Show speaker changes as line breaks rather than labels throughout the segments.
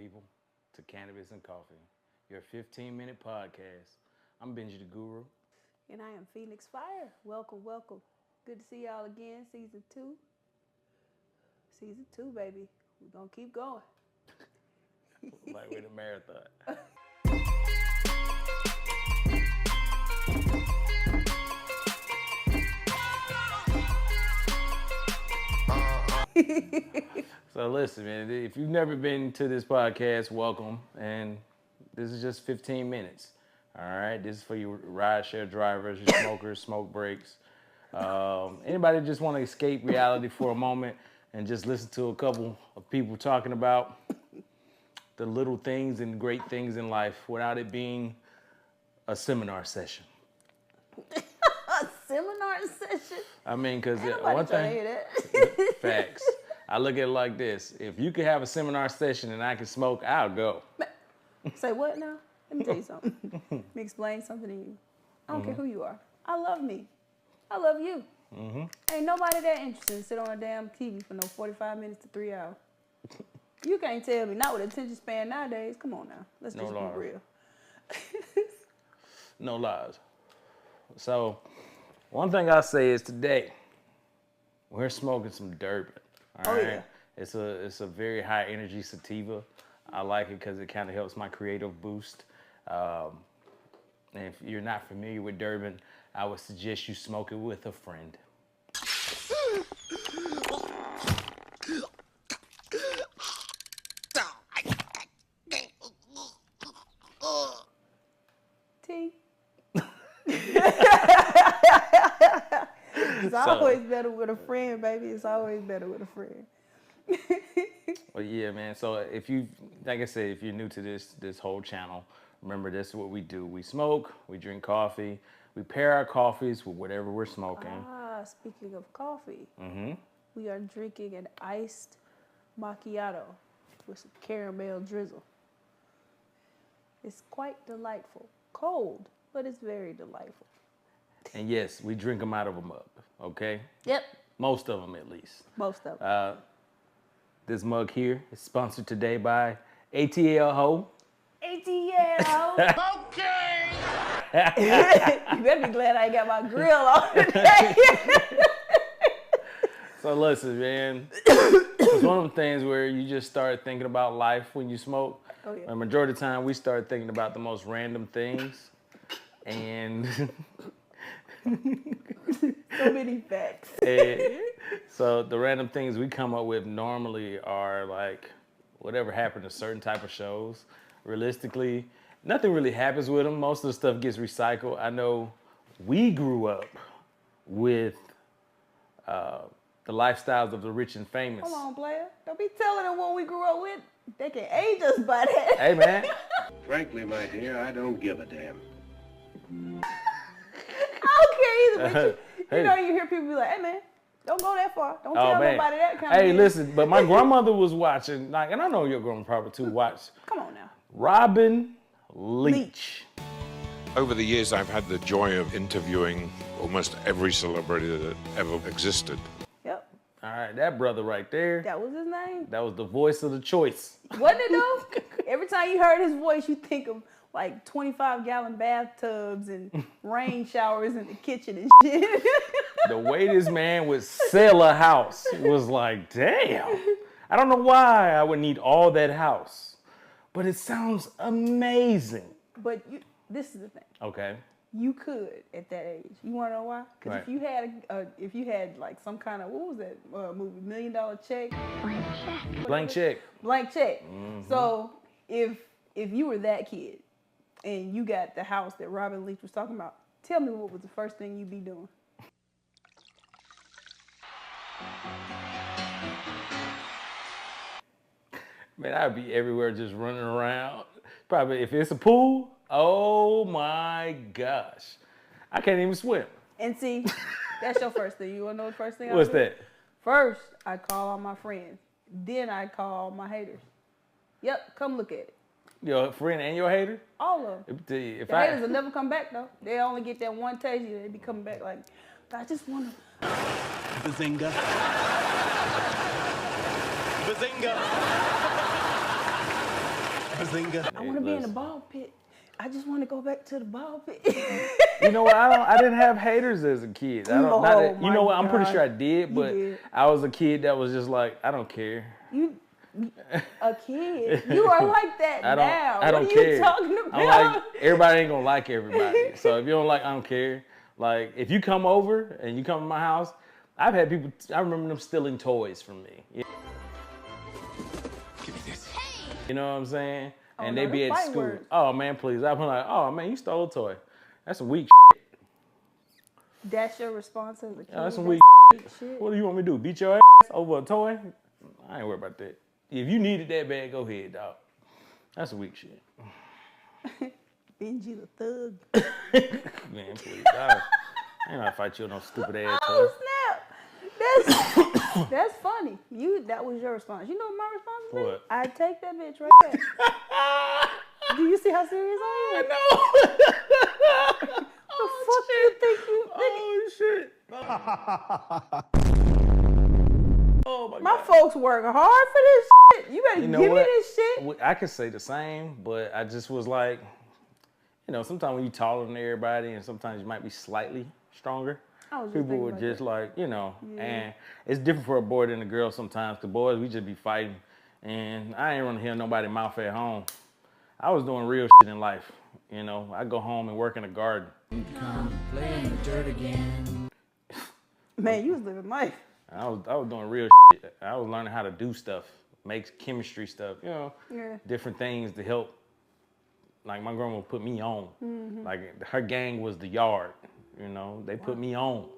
people, to Cannabis and Coffee, your 15-minute podcast. I'm Benji the Guru.
And I am Phoenix Fire. Welcome, welcome. Good to see y'all again, season 2. Season 2, baby. We're going to keep going.
Like we're in a marathon. So listen, man, if you've never been to this podcast, welcome. And this is just 15 minutes. All right, this is for you rideshare drivers, you smokers, smoke breaks. Anybody just want to escape reality for a moment and just listen to a couple of people talking about the little things and great things in life without it being a seminar session.
A seminar session?
I mean, because
one thing,
facts. I look at it like this. If you could have a seminar session and I can smoke, I'll go.
Say what now? Let me tell you something. Let me explain something to you. I don't care who you are. I love me. I love you. Ain't nobody that interested in sit on a damn TV for no 45 minutes to 3 hours. You can't tell me, not with attention span nowadays. Come on now. Let's just be real.
No lies. So, one thing I say is today, we're smoking some Durban. All right?
Yeah.
It's a very high energy sativa. I like it because it kind of helps my creative boost. And if you're not familiar with Durban, I would suggest you smoke it with a friend.
T. It's always better with a friend, baby. It's always better with a friend.
Well, yeah, man. So if you, like I said, if you're new to this whole channel, remember this is what we do. We smoke, we drink coffee, we pair our coffees with whatever we're smoking.
Speaking of coffee, we are drinking an iced macchiato with some caramel drizzle. It's quite delightful. Cold, but it's very delightful.
And yes, we drink them out of a mug, okay?
Yep.
Most of them, at least.
Most of them.
This mug here is sponsored today by ATL Ho.
ATL.
Okay.
You better be glad I ain't got my grill on today.
So listen, man. It's one of the things where you just start thinking about life when you smoke.
Oh, yeah.
The majority of the time, we start thinking about the most random things. And
so many facts.
So the random things we come up with normally are like whatever happened to certain type of shows. Realistically, nothing really happens with them. Most of the stuff gets recycled. I know we grew up with the lifestyles of the rich and famous.
Hold on, player. Don't be telling them what we grew up with. They can age us by that.
Hey, man.
Frankly, my dear, I don't give a damn.
I don't care either. But you
Hey.
know, you hear people be like, "Hey, man, don't go that far. Don't tell nobody that kind of
Hey,
thing."
listen, but my grandmother was watching, like, and I know your grandma probably too, watched
Come on now.
Robin Leach.
Over the years, I've had the joy of interviewing almost every celebrity that ever existed.
Yep.
All right, that brother right there,
That was his name.
that was the voice of the choice.
Wasn't it though? Every time you heard his voice, you think of like 25-gallon bathtubs and rain showers in the kitchen and shit.
The way this man would sell a house was like, damn. I don't know why I would need all that house, but it sounds amazing.
But this is the thing.
Okay.
You could at that age. You want to know why? Because
Right.
if you had like some kind of, what was that movie, $1 Million Check?
Blank check.
Blank check. So if you were that kid and you got the house that Robin Leach was talking about, tell me what was the first thing you'd be doing?
Man, I'd be everywhere just running around. Probably if it's a pool, oh my gosh. I can't even swim.
And see, that's your first thing. You want to know the first thing I
What's
do?
that?
First, I call all my friends. Then I call my haters. Yep, come look at it.
Your friend and your hater?
All of them.
If
The haters will never come back though. They only get that one taste. They be coming back like, I just want to.
Bazinga. Bazinga.
I want to be in the ball pit. I just want to go back to the ball pit.
You know what? I didn't have haters as a kid. I don't. Not that, you know what? I'm pretty sure I did, but I was a kid that was just like, I don't care.
You a kid? You are like that now.
I don't
what are
care.
you talking about?
I'm like, everybody ain't gonna like everybody. So if you don't like, I don't care. Like, if you come over and you come to my house, I've had people. I remember them stealing toys from me. Give me this. You know what I'm saying? And they be at school. Words. Oh man, please. I'm like, oh man, you stole a toy. That's some weak shit.
That's your response as a kid?
That's some weak shit. What do you want me to do? Beat your ass over a toy? I ain't worried about that. If you needed that bad, go ahead, dog. That's some weak shit.
Benji the thug.
Man, please. I ain't gonna fight you on no stupid ass toy.
Oh snap! That's funny. That was your response. You know what my response was?
What?
I take that bitch right back. Do you see how serious I am?
No.
The fuck do you think you?
Oh shit. Oh my God.
My folks work hard for this shit. You better give me this shit.
I could say the same, but I just was like, you know, sometimes when you taller than everybody, and sometimes you might be slightly stronger. People were just like, you know, and it's different for a boy than a girl sometimes. The boys, we just be fighting, and I ain't want to hear nobody mouth at home. I was doing real shit in life, you know. I go home and work in the garden.
Come play in the dirt again.
Man, you was living life.
I was doing real shit. I was learning how to do stuff, make chemistry stuff, you know, different things to help. Like my grandma put me on. Like her gang was the yard. You know, they put me on.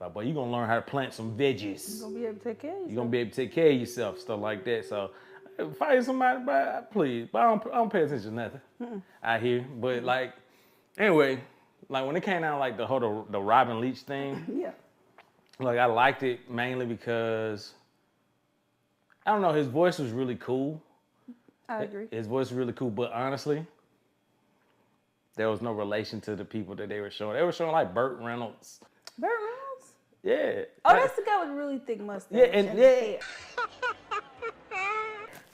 Like, boy, you gonna learn how to plant some veggies.
You're gonna be able to take care of yourself.
You're gonna be able to take care of yourself, stuff like that. So, fight somebody, but please, but I don't pay attention to nothing out here. But like, anyway, like when it came out like the whole the Robin Leach thing, like I liked it mainly because I don't know, his voice was really cool.
I agree.
His voice was really cool, but honestly, there was no relation to the people that they were showing. They were showing like Burt Reynolds.
Burt Reynolds?
Yeah.
Oh, that's the guy with the really thick mustache.
Yeah, and yeah.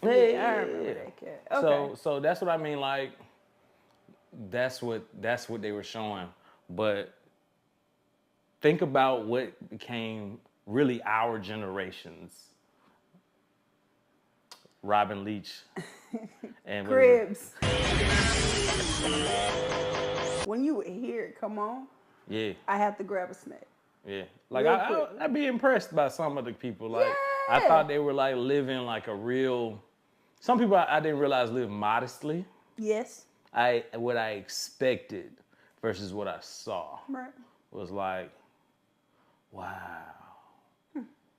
I remember that cat. Okay.
So that's what I mean. Like, that's what they were showing. But think about what became really our generation's Robin Leach and
Cribs. When you hear it come on, I have to grab a snack.
Yeah, like I'd be impressed by some of the people. Like I thought they were like living like a real. Some people I didn't realize live modestly.
Yes.
What I expected versus what I saw was like, wow.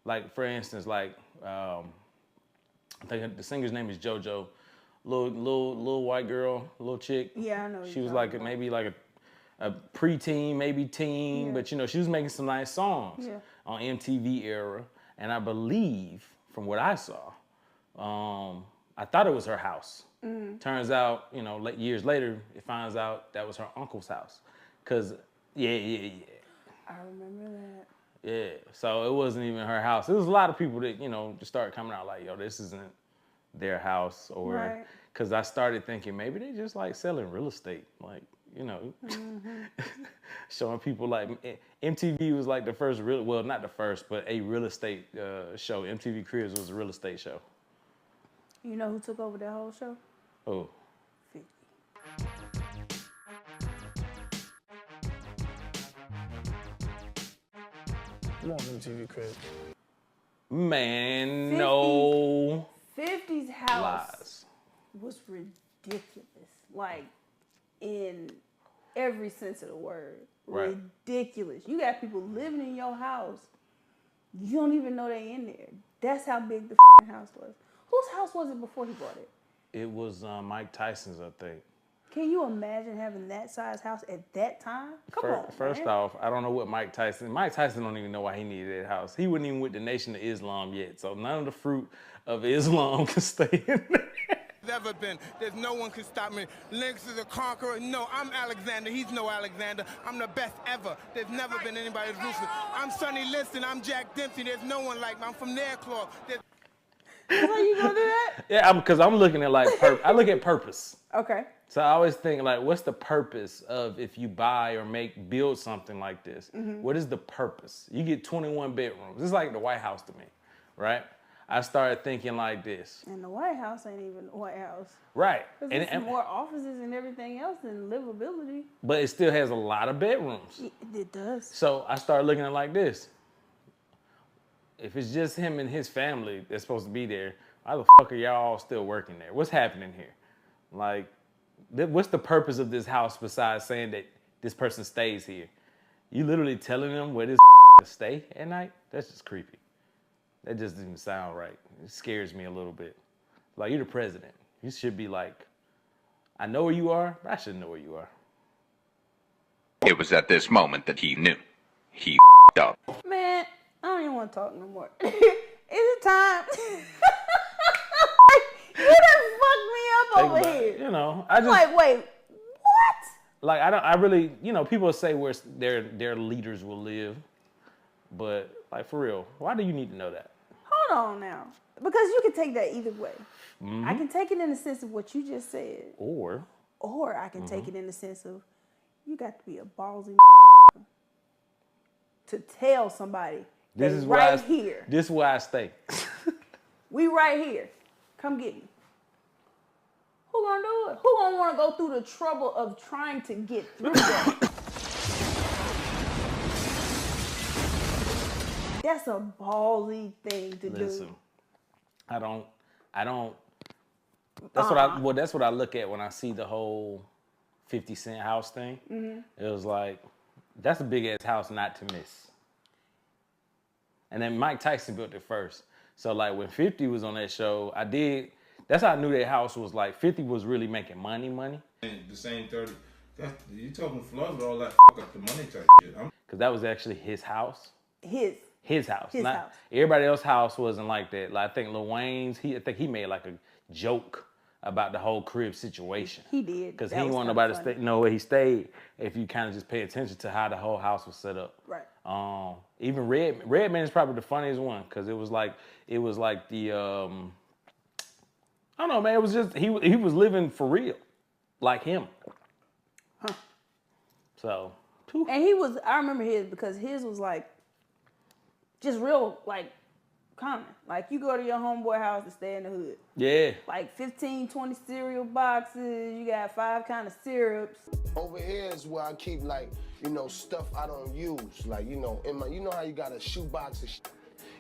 Like for instance, like I think the singer's name is JoJo. Little white girl, little chick.
Yeah, I know.
She was like maybe like a preteen, maybe teen, but you know she was making some nice songs on MTV era, and I believe from what I saw, I thought it was her house. Turns out, you know, years later, it finds out that was her uncle's house, cause
I remember that.
Yeah, so it wasn't even her house. There was a lot of people that, you know, just started coming out like, yo, this isn't their house, or because I started thinking maybe they just like selling real estate, like, you know, showing people like MTV was like the first well, not the first, but a real estate show. MTV Cribs was a real estate show.
You know who took over that whole show?
Oh.
50.
Come on, MTV Cribs.
Man, no.
50's house
Lies.
was ridiculous. Like, in every sense of the word.
Right.
Ridiculous. You got people living in your house. You don't even know they in there. That's how big the house was. Whose house was it before he bought it?
It was Mike Tyson's, I think.
Can you imagine having that size house at that time? Come on,
First off, I don't know what Mike Tyson don't even know why he needed that house. He wasn't even with the Nation of Islam yet, so none of the fruit of Islam can stay in there.
Ever been. There's no one can stop me. Lynx is a conqueror. No, I'm Alexander. He's no Alexander. I'm the best ever. There's never been anybody as ruthless. I'm Sonny Liston. I'm Jack Dempsey. There's no one like me. I'm from Nairclaw.
That's how you gonna do that?
Yeah, because I'm looking at like, I look at purpose.
Okay.
So I always think like, what's the purpose of if you buy or build something like this? What is the purpose? You get 21 bedrooms. It's like the White House to me, right? I started thinking like this.
And the White House ain't even the White House.
Right.
Because it's more offices and everything else than livability.
But it still has a lot of bedrooms.
It does.
So I started looking at it like this. If it's just him and his family that's supposed to be there, why the fuck are y'all all still working there? What's happening here? Like, what's the purpose of this house besides saying that this person stays here? You literally telling them where this to stay at night? That's just creepy. That just doesn't sound right. It scares me a little bit. Like, you're the president. You should be like, I know where you are, but I shouldn't know where you are.
It was at this moment that he knew. He up.
Man, I don't even want to talk no more. Is it time? You done fucked me up over here.
You know,
I'm like, wait, what?
Like, I really, you know, people say where their leaders will live, but like, for real, why do you need to know that?
Hold on now. Because you can take that either way. I can take it in the sense of what you just said.
Or
I can take it in the sense of you got to be a ballsy to tell somebody
this is
right here.
This is where I stay.
We right here. Come get me. Who gonna do it? Who gonna want to go through the trouble of trying to get through that? That's a ballsy thing to
Listen,
do.
I don't. That's what I look at when I see the whole 50 Cent house thing. It was like, that's a big ass house not to miss. And then Mike Tyson built it first. So like when 50 was on that show, that's how I knew that house was like, 50 was really making money.
The same 30. You talking Florida, all that up the money type shit.
Because that was actually his house. His house.
His
Not,
house.
Everybody else's house wasn't like that. Like, I think Lil Wayne's, I think he made like a joke about the whole crib situation.
He did.
Because he didn't want nobody to know where he stayed if you kind of just pay attention to how the whole house was set up.
Right.
Even Redman is probably the funniest one because it was like the, I don't know, man. It was just, he was living for real. Like him.
Huh.
So.
And I remember his because his was like, just real, like, common. Like, you go to your homeboy house to stay in the hood.
Yeah.
Like 15, 20 cereal boxes. You got 5 kind of syrups.
Over here is where I keep, like, you know, stuff I don't use. Like, you know, you know how you got a shoebox of shit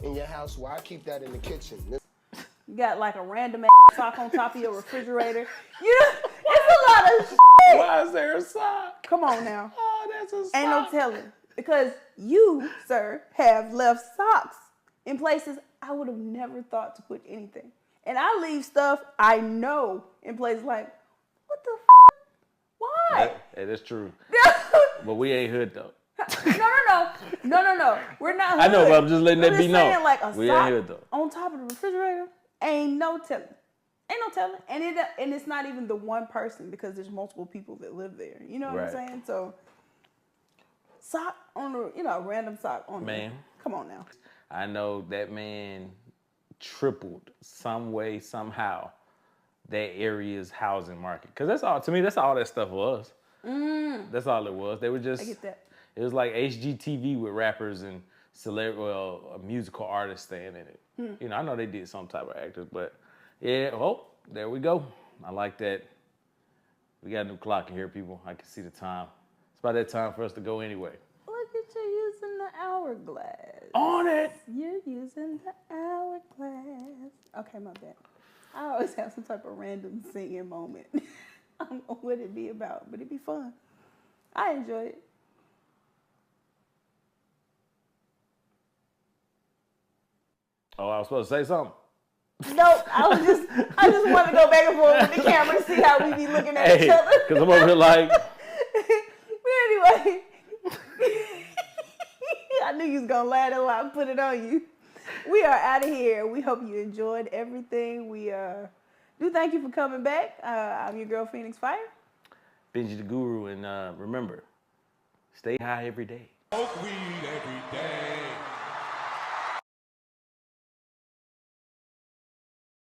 in your house? Well, I keep that in the kitchen.
You got, like, a random ass sock on top of your refrigerator. It's a lot of shit.
Why is there a sock?
Come on now.
Oh, that's a sock.
Ain't no telling. Because you, sir, have left socks in places I would have never thought to put anything. And I leave stuff I know in places like, what the f***? Why?
Hey, that's true. But we ain't hood, though.
No. We're not hood.
I know, but I'm just letting that be known.
Saying, like, a
we
sock
ain't hood, though.
on top of the refrigerator, ain't no telling. And it's not even the one person because there's multiple people that live there. You know what I'm saying? So, sock on a random sock on
Man.
Come on now.
I know that man tripled some way, somehow, that area's housing market. Because that's all, to me, that's all that stuff was. That's all it was. They were just,
I get that.
It was like HGTV with rappers and musical artists staying in it. You know, I know they did some type of actors, but yeah, there we go. I like that. We got a new clock in here, people. I can see the time. It's about that time for us to go anyway.
Look at you using the hourglass.
On it!
You're using the hourglass. Okay, my bad. I always have some type of random singing moment. I don't know what it'd be about, but it'd be fun. I enjoy it.
Oh, I was supposed to say something.
Nope, I just want to go back and forth with the camera to see how we be looking at each other.
Because I'm over here like.
But anyway, I knew you was going to laugh at why I put it on you. We are out of here. We hope you enjoyed everything. We do thank you for coming back. I'm your girl, Phoenix Fire.
Benji the Guru, and remember, stay high every day.
Smoke weed every day.